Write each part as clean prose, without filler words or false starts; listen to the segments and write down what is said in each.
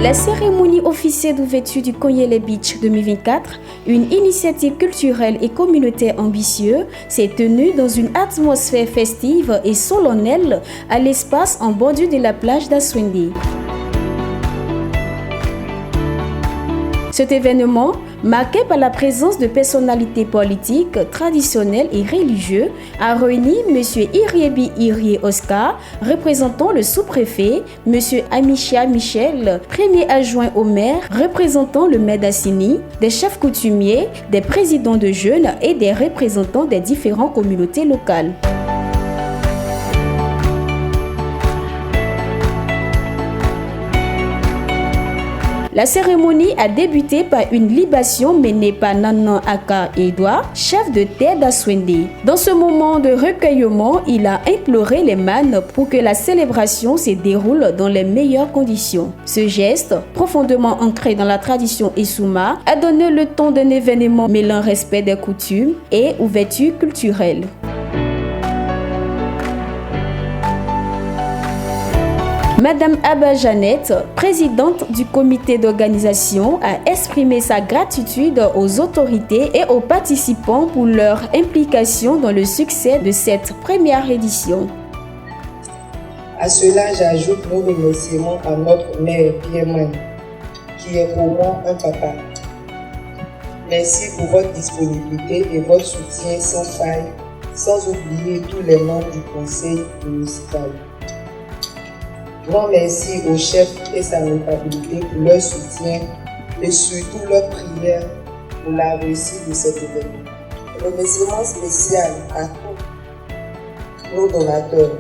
La cérémonie officielle d'ouverture du Konyele Beach 2024, une initiative culturelle et communautaire ambitieuse, s'est tenue dans une atmosphère festive et solennelle à l'espace en bordure de la plage d'Aswende. Cet événement, marqué par la présence de personnalités politiques, traditionnelles et religieuses, a réuni M. Iriebi Irie Oscar, représentant le sous-préfet, M. Amicia Michel, premier adjoint au maire, représentant le maire d'Assini, des chefs coutumiers, des présidents de jeunes et des représentants des différentes communautés locales. La cérémonie a débuté par une libation menée par Nanan Aka Edouard, chef de terre d'Aswende. Dans ce moment de recueillement, il a imploré les mânes pour que la célébration se déroule dans les meilleures conditions. Ce geste, profondément ancré dans la tradition Issouma, a donné le ton d'un événement mêlant respect des coutumes et ouverture culturelle. Madame Abba Jeannette, présidente du comité d'organisation, a exprimé sa gratitude aux autorités et aux participants pour leur implication dans le succès de cette première édition. À cela, j'ajoute nos remerciements à notre mère Pierre-Mane, qui est pour moi un papa. Merci pour votre disponibilité et votre soutien sans faille, sans oublier tous les membres du conseil municipal. Grand merci aux chefs et sa notabilité pour leur soutien et surtout leur prière pour la réussite de cet événement. Remerciement spécial à tous nos donateurs,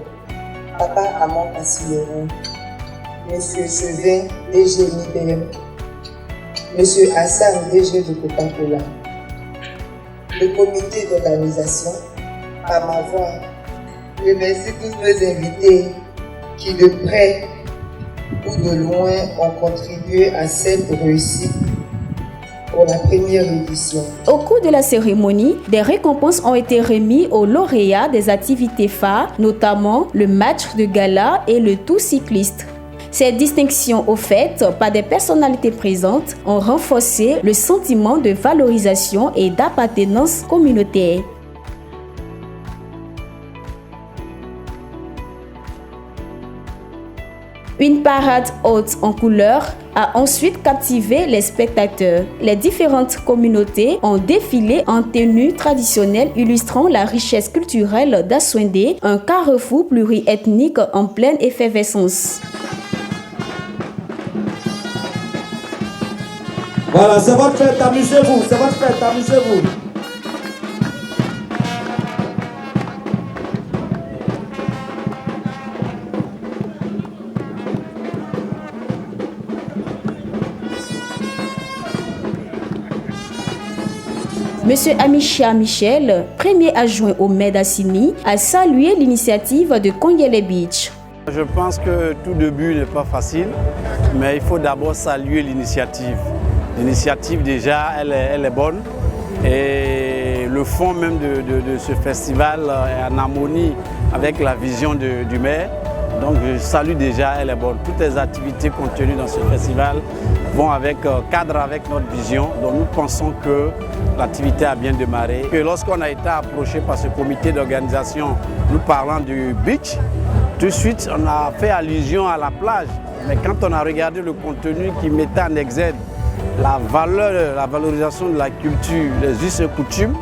Papa Amand Assileron, Monsieur Chevin, DG Libem, Monsieur Hassan, DG de Coca-Cola, le comité d'organisation, à ma voix. Je remercie tous nos invités qui de près ou de loin ont contribué à cette réussite pour la première édition. Au cours de la cérémonie, des récompenses ont été remises aux lauréats des activités phares, notamment le match de gala et le tour cycliste. Ces distinctions offertes par des personnalités présentes ont renforcé le sentiment de valorisation et d'appartenance communautaire. Une parade haute en couleurs a ensuite captivé les spectateurs. Les différentes communautés ont défilé en tenues traditionnelles illustrant la richesse culturelle d'Aswende, un carrefour pluriethnique en pleine effervescence. Voilà, c'est votre fête, amusez-vous, c'est votre fête, amusez-vous. Monsieur Amicia Michel, premier adjoint au maire d'Assini, a salué l'initiative de Konyele Beach. Je pense que tout début n'est pas facile, mais il faut d'abord saluer l'initiative. L'initiative déjà, elle est bonne et le fond même de ce festival est en harmonie avec la vision du maire. Donc je salue déjà, elle est bonne. Toutes les activités contenues dans ce festival vont cadre avec notre vision. Donc nous pensons que l'activité a bien démarré. Et lorsqu'on a été approché par ce comité d'organisation, nous parlant du beach, tout de suite on a fait allusion à la plage. Mais quand on a regardé le contenu qui mettait en exergue la valorisation de la culture, les us et coutumes,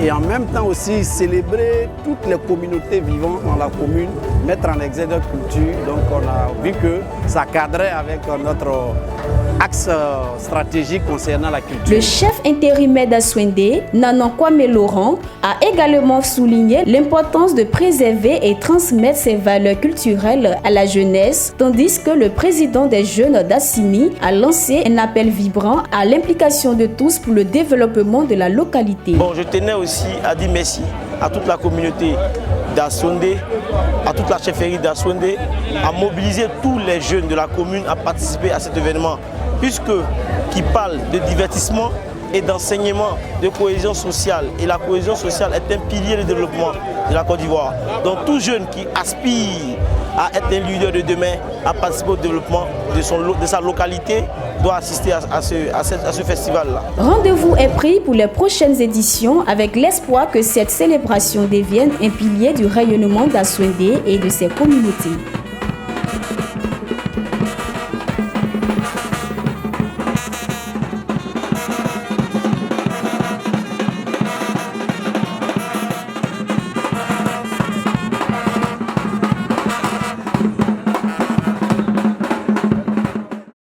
et en même temps aussi célébrer toutes les communautés vivant dans la commune, mettre en exergue notre culture. Donc on a vu que ça cadrait avec notre axe stratégique concernant la culture. Le chef intérimaire d'Aswende, Nanan Kwame Laurent, a également souligné l'importance de préserver et transmettre ces valeurs culturelles à la jeunesse, tandis que le président des jeunes d'Assini a lancé un appel vibrant à l'implication de tous pour le développement de la localité. Bon, je tenais aussi à dire merci à toute la communauté d'Aswende, à toute la chefferie d'Aswende, à mobiliser tous les jeunes de la commune à participer à cet événement, puisque qui parle de divertissement et d'enseignement, de cohésion sociale. Et la cohésion sociale est un pilier de développement de la Côte d'Ivoire. Donc tout jeune qui aspire à être un leader de demain, à participer au développement de sa localité, doit assister à ce festival-là. Rendez-vous est pris pour les prochaines éditions avec l'espoir que cette célébration devienne un pilier du rayonnement d'Aswendé et de ses communautés.